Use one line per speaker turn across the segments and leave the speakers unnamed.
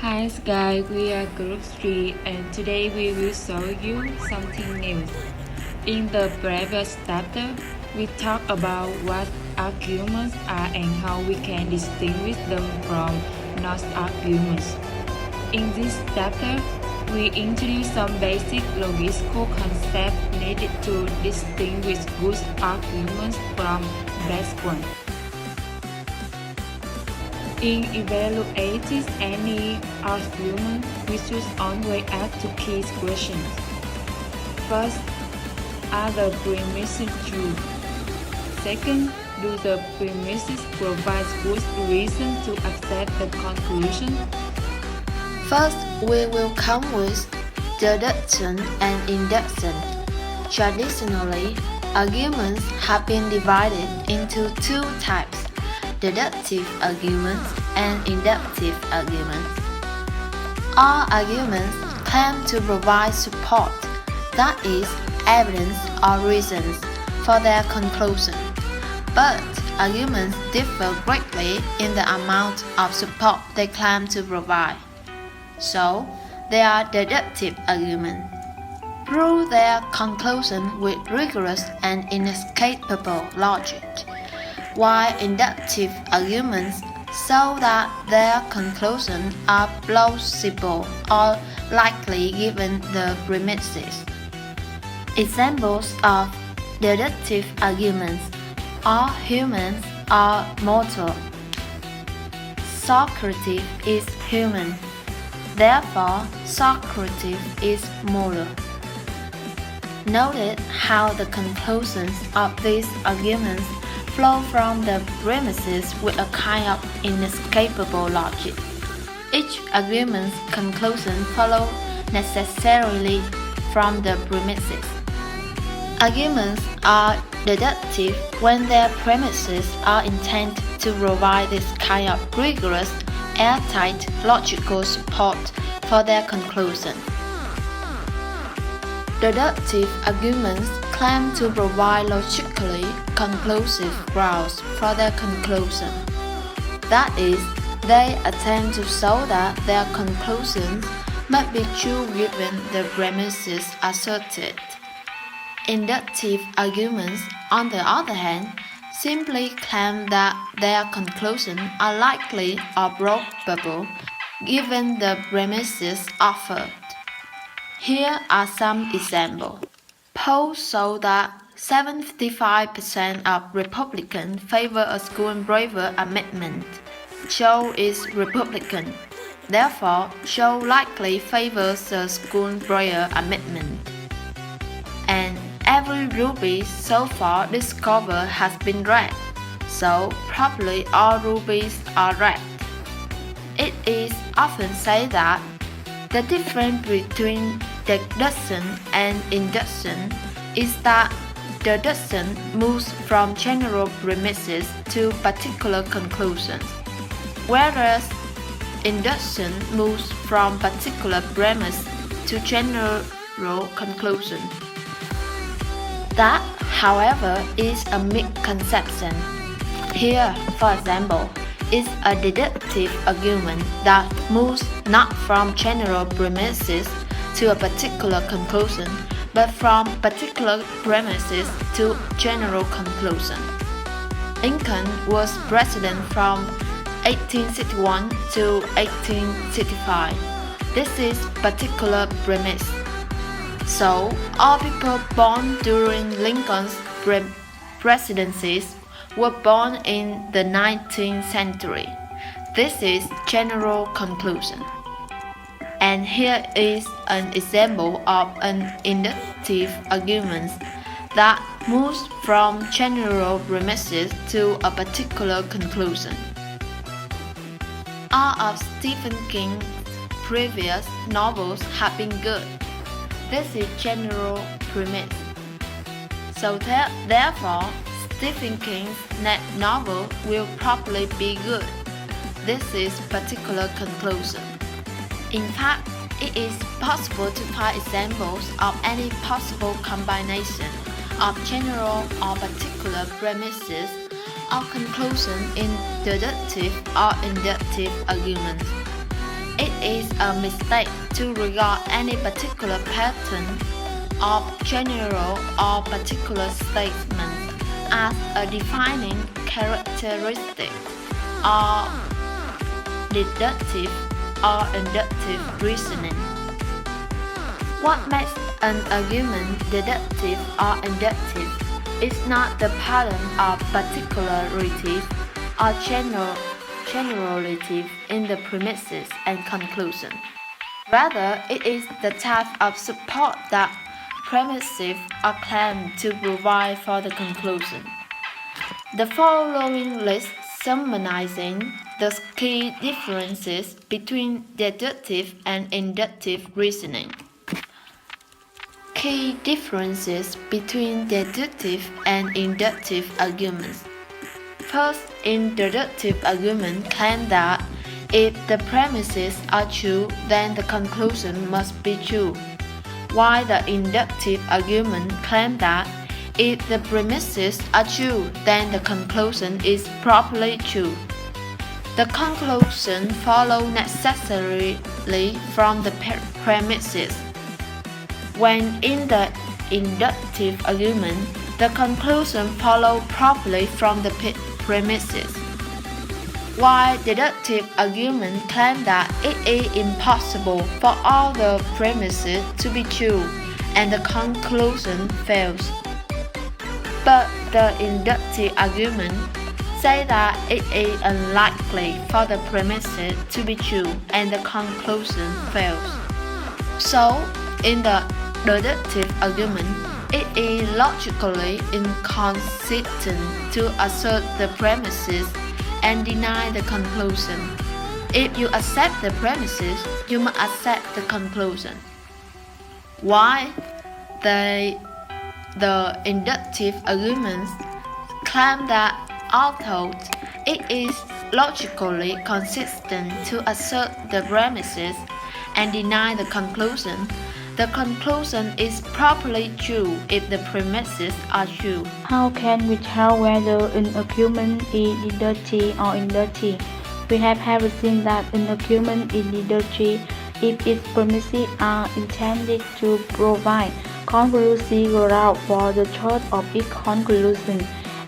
Hi Sky, we are Group 3 and today we will show you something new. In the previous chapter, we talked about what arguments are and how we can distinguish them from non-arguments. In this chapter, we introduce some basic logical concepts needed to distinguish good arguments from bad ones. In evaluating any argument, we should always ask two key questions. First, are the premises true? Second, do the premises provide good reason to accept the conclusion?
First, we will come with deduction and induction. Traditionally, arguments have been divided into two types: deductive arguments and inductive arguments. All arguments claim to provide support, that is, evidence or reasons, for their conclusion. But arguments differ greatly in the amount of support they claim to provide. So, they are deductive arguments. Prove their conclusion with rigorous and inescapable logic, while inductive arguments show that their conclusions are plausible or likely given the premises. Examples of deductive arguments: all humans are mortal. Socrates is human. Therefore, Socrates is moral. Notice how the conclusions of these arguments flow from the premises with a kind of inescapable logic. Each argument's conclusion follows necessarily from the premises. Arguments are deductive when their premises are intended to provide this kind of rigorous, airtight logical support for their conclusion. Deductive arguments claim to provide logically conclusive grounds for their conclusion. That is, they attempt to show that their conclusions must be true given the premises asserted. Inductive arguments, on the other hand, simply claim that their conclusions are likely or probable given the premises offered. Here are some examples. Polls show that 75% of Republicans favor a school waiver amendment. Joe is Republican. Therefore, Joe likely favors the school waiver amendment. And every ruby so far discovered has been red, so probably all rubies are red. It is often said that the difference between deduction and induction is that deduction moves from general premises to particular conclusions, whereas induction moves from particular premise to general conclusion. That, however, is a misconception. Here, for example, is a deductive argument that moves not from general premises to a particular conclusion, but from particular premises to general conclusion. Lincoln was president from 1861 to 1865. This is particular premise. So, all people born during Lincoln's presidencies were born in the 19th century. This is general conclusion. And here is an example of an inductive argument that moves from general premises to a particular conclusion. All of Stephen King's previous novels have been good. This is general premise. So therefore, Stephen King's next novel will probably be good. This is particular conclusion. In fact, it is possible to find examples of any possible combination of general or particular premises or conclusion in deductive or inductive arguments. It is a mistake to regard any particular pattern of general or particular statement as a defining characteristic or deductive or inductive reasoning. What makes an argument deductive or inductive is not the pattern of particularities or generalities in the premises and conclusion. Rather, it is the type of support that premises are claimed to provide for the conclusion. The following list summarizing the key differences between deductive and inductive reasoning. Key differences between deductive and inductive arguments. First, in deductive argument claim that if the premises are true, then the conclusion must be true, while the inductive argument claim that if the premises are true, then the conclusion is properly true. The conclusion follows necessarily from the premises. When in the inductive argument, the conclusion follows properly from the premises. While deductive argument claim that it is impossible for all the premises to be true and the conclusion fails. But the inductive argument say that it is unlikely for the premises to be true and the conclusion fails. So, in the deductive argument, it is logically inconsistent to assert the premises and deny the conclusion. If you accept the premises, you must accept the conclusion. Why? The inductive arguments claim that although it is logically consistent to assert the premises and deny the conclusion is properly true if the premises are true.
How can we tell whether an argument is deductive or inductive? We have seen that an argument is deductive if its premises are intended to provide conclusive ground for the truth of its conclusion,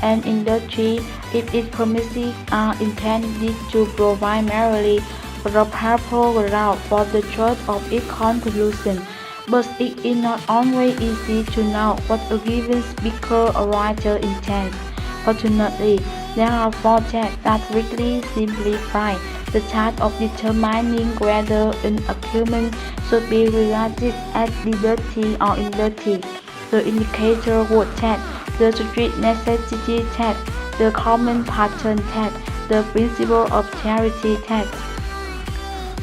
and inductive if its premises are intended to provide merely probable ground for the truth of its conclusion. But it is not always easy to know what a given speaker or writer intends. Fortunately, there are four tests that greatly simplify the task of determining whether an argument should be regarded as deductive or inductive: the indicator word test, the strict necessity test, the common pattern test, the principle of charity test.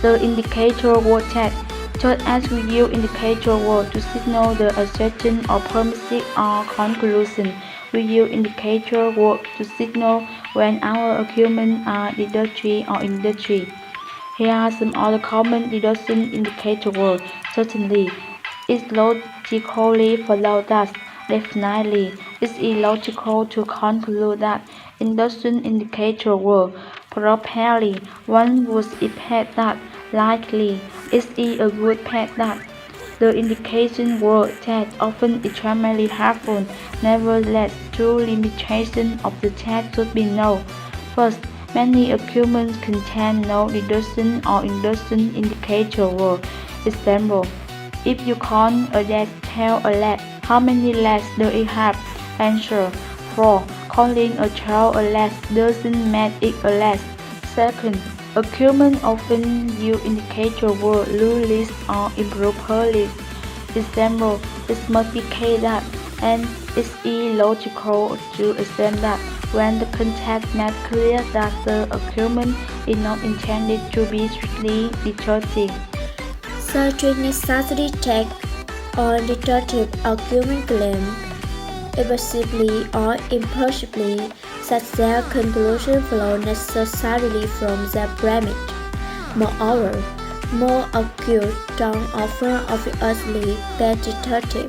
The indicator word test. Just as we use indicator word to signal the assertion or premises or conclusion, we use indicator word to signal when our arguments are deductive or inductive. Here are some other common deduction indicator words. Certainly, it logically follows that. Definitely, it is illogical to conclude that. Induction indicator word. Probably, one would expect that. Likely, it is a good bet that. The indication word test often extremely helpful. Nevertheless, two limitations of the test should be known. First, many arguments contain no deduction or induction indicator word. Example: if you count a dash tail a leg, how many legs does it have? Answer: 4. Calling a tail a leg doesn't make it a leg. Second, arguments often use indicator word loosely or improperly. Example: it must be clear that, and it's illogical to assume that when the context makes clear that the argument is not intended to be strictly deductive.
Such necessity test or deductive argument claim, evasively or implausibly, that their conclusion flows necessarily from their premise. Moreover, more arguments don't offer obviously bad deductive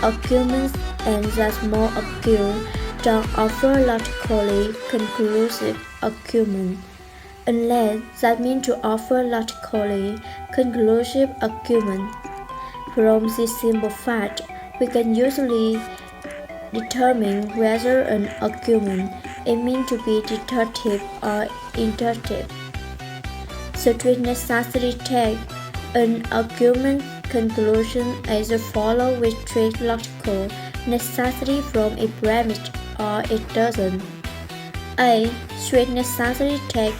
arguments, and thus more arguments don't offer logically conclusive arguments. unless that means to offer logically conclusive argument. From this simple fact, we can usually determine whether an argument is meant to be deductive or inductive. Strict necessity take an argument conclusion as follows with strict logical necessity from a premise or it doesn't. A. Strict necessity take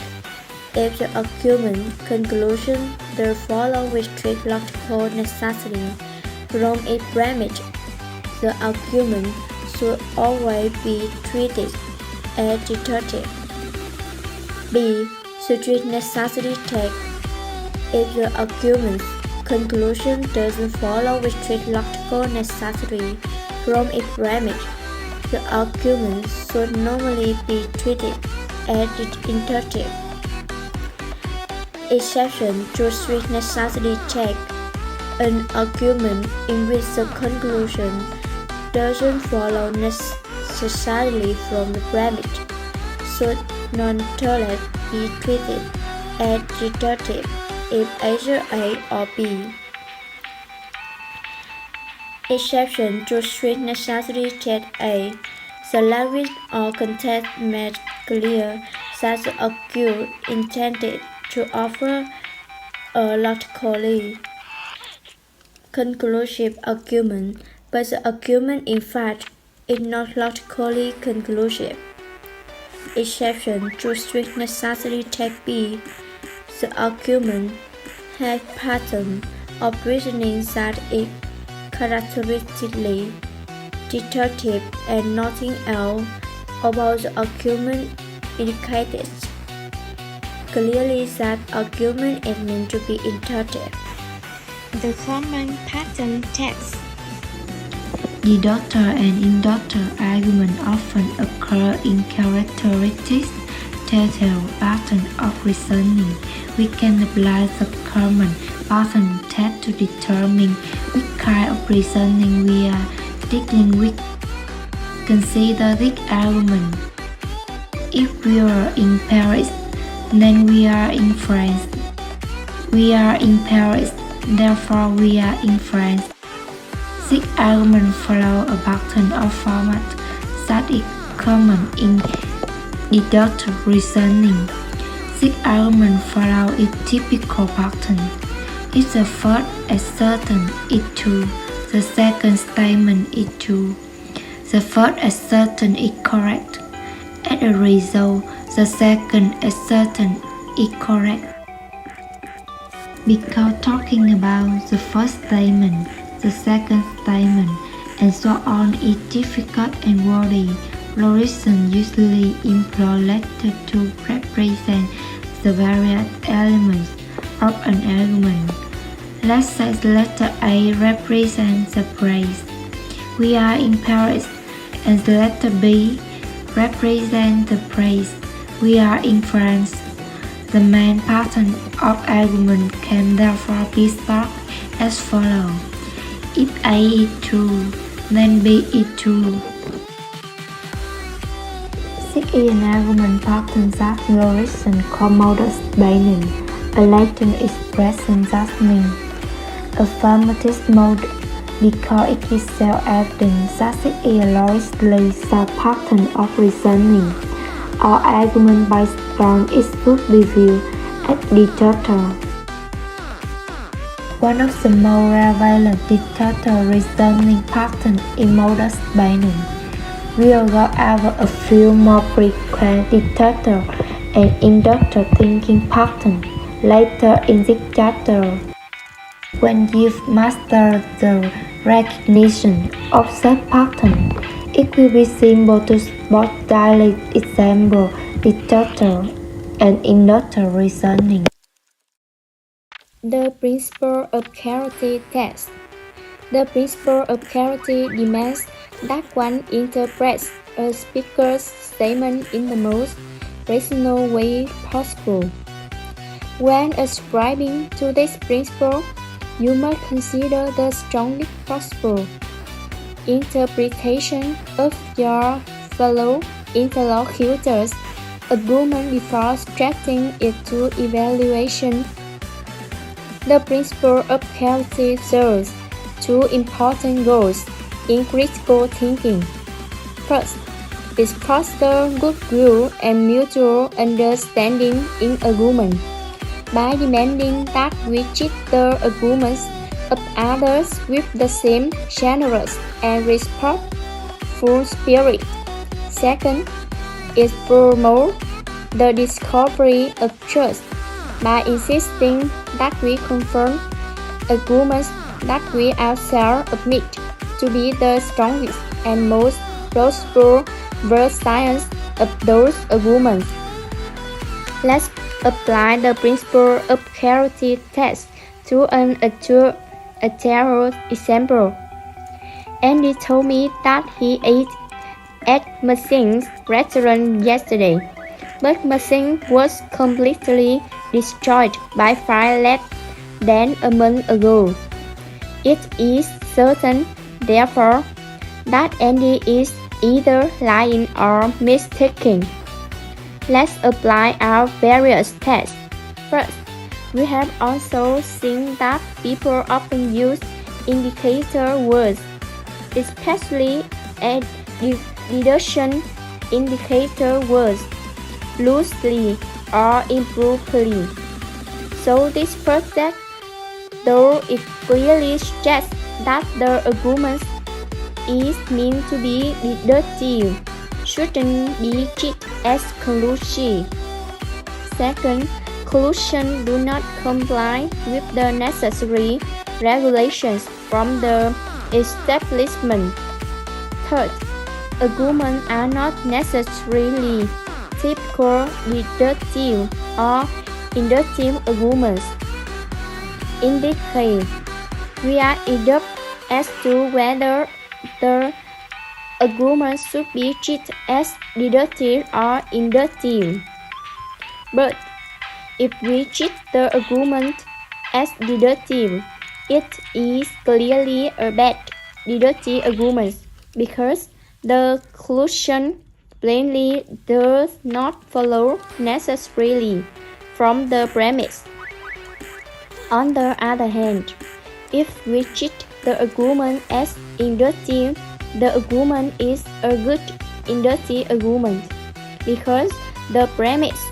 if the argument conclusion does follow with strict logical necessity from a premise, the argument should always be treated as deductive. B. Strict necessity take if the argument's conclusion doesn't follow with strict logical necessity from a premise, the argument should normally be treated as inductive. Exception to strict necessity check an argument in which the conclusion doesn't follow necessarily from the premise should nonetheless be treated as deductive if either A or B. Exception to strict necessity check A. The language or context makes clear that the argument intended to offer a logically conclusive argument, but the argument in fact is not logically conclusive. Exception to strict necessity check B. The argument has pattern of reasoning that is characteristically deductive and nothing else about the argument indicates clearly that argument is meant to be inductive.
The common pattern text.
Deductor and inductor arguments often occur in characteristic detailed pattern of reasoning. We can apply the common pattern test to determine which kind of reasoning we are dealing with. Consider this argument. If we are in Paris, then we are in France. We are in Paris, therefore we are in France. This argument follows a pattern of format that is common in deductive reasoning. This argument follows a typical pattern. If the first assertion is true, the second statement is true. The first assertion is correct. As a result, the second assertion is correct. Because talking about the first statement, the second statement, and so on is difficult and wordy, logicians usually employ letters to represent the various elements of an argument. Let's say the letter A represents the place. We are in Paris, and the letter B represents the place. We are in France. The main pattern of argument can therefore be thought as follows. If A is true, then B is true. This is an argument pattern that logicians call modus binding, a Latin expression that means affirmative mode because it is self-evident that it is a logically sound pattern of reasoning. All argument based on it should be viewed as deductive. One of the more relevant deductive reasoning patterns is modus binding. We'll go over a few more frequent deductive and inductive thinking patterns later in this chapter. When you've mastered the recognition of such pattern, it will be simple to spot daily example deductive and inductive reasoning.
The principle of clarity test. The principle of clarity demands that one interprets a speaker's statement in the most rational way possible. When ascribing to this principle, you must consider the strongest possible interpretation of your fellow interlocutors argument before subjecting it to evaluation. The principle of clarity serves two important goals in critical thinking. First, it fosters goodwill and mutual understanding in argument by demanding that we treat the arguments of others with the same generous and respectful spirit. Second, it promotes the discovery of truth by insisting that we confirm arguments that we ourselves admit to be the strongest and most plausible versions of those arguments. Let's apply the principle of clarity test to an actual example. Andy told me that he ate at Maching's restaurant yesterday, but Maching was completely destroyed by fire less than a month ago. It is certain, therefore, that Andy is either lying or mistaken. Let's apply our various tests. First, we have also seen that people often use indicator words, especially deduction indicator words, loosely or improperly. So this first test, though it clearly suggests that the argument is meant to be deductive, shouldn't be treated as conclusive. Second, conclusions do not comply with the necessary regulations from the establishment. Third, arguments are not necessarily typical deductive or inductive arguments. In this case, we are in doubt as to whether the argument should be treated as deductive or inductive. But if we treat the argument as deductive, it is clearly a bad deductive argument because the conclusion plainly does not follow necessarily from the premise. On the other hand, if we treat the argument as inductive, the argument is a good inductive argument because the premise,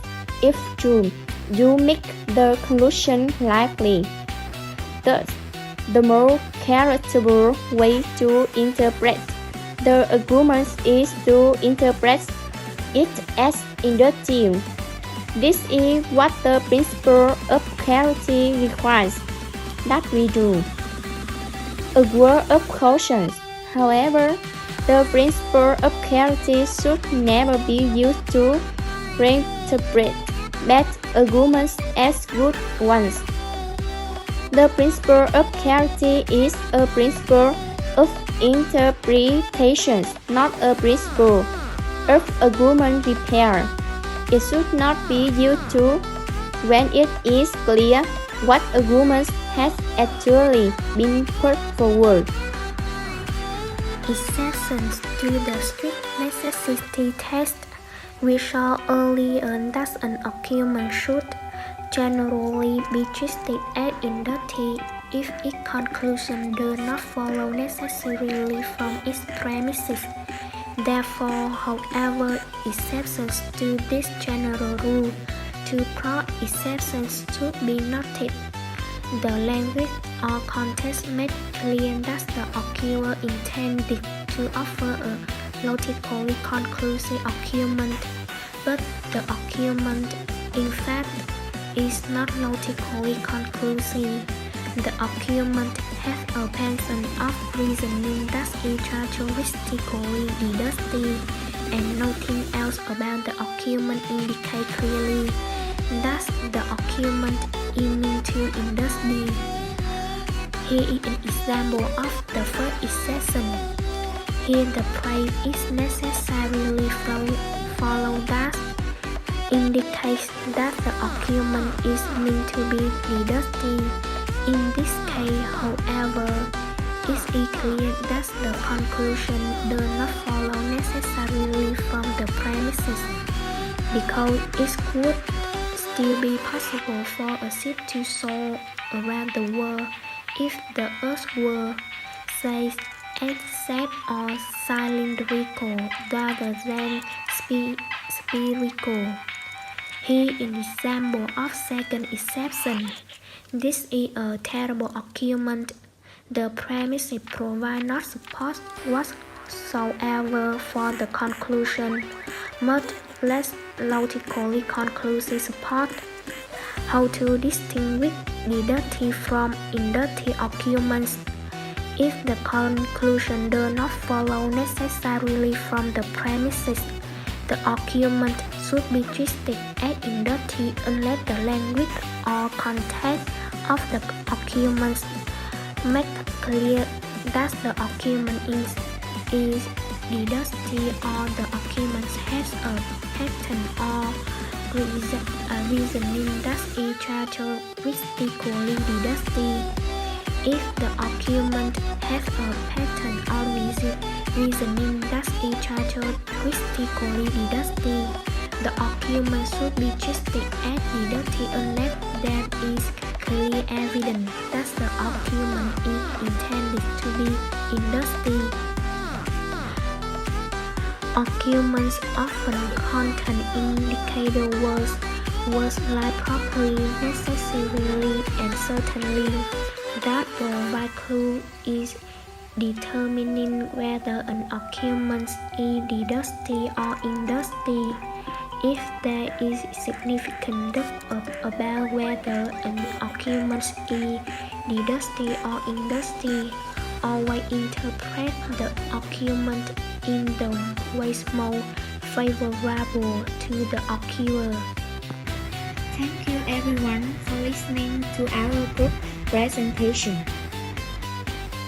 if true, do make the conclusion likely. Thus, the more charitable way to interpret the argument is to interpret it as inductive. This is what the principle of clarity requires that we do. A word of caution, however, the principle of clarity should never be used to reinterpret bad arguments as good ones. The principle of clarity is a principle of interpretation, not a principle of argument repair. It should not be used to when it is clear what argument has actually been put forward.
Exceptions to the strict necessity test. We saw earlier that an argument should generally be treated as inductive if its conclusion does not follow necessarily from its premises. Therefore, however, exceptions to this general rule, two broad exceptions should be noted. The language or context made clear that the arguer intended to offer a logically conclusive argument, but the argument, in fact, is not logically conclusive. The argument has a pattern of reasoning that is characteristically deductive, and nothing else about the argument indicates clearly that the argument is meant to induce. Here is an example of the first exception. Here the phrase is necessarily followed that indicates that the argument is meant to be deductive. In this case, however, it is clear that the conclusion does not follow necessarily from the premises. because it could still be possible for a ship to sail around the world if the Earth were, say, exact or cylindrical rather than spherical. Here is an example of second exception. This is a terrible argument. The premises provide not support whatsoever for the conclusion, much less logically conclusive support. How to distinguish deductive from inductive arguments? If the conclusion does not follow necessarily from the premises, the argument should be treated as inductive unless the language or content of the argument make clear that the argument is deductive or the argument has a pattern or reasoning that is characteristically deductive. If the argument has a pattern or reasoning that is characteristically deductive, the argument should be treated as deductive unless there is clear evidence that the argument is intended to be inductive. Arguments often contain indicator words like properly, necessarily, and certainly that provide clue is determining whether an argument is deductive or inductive. If there is significant doubt about whether an argument is deductive or inductive, always interpret the argument in the ways most favorable to the arguer.
Thank you everyone for listening to our group presentation.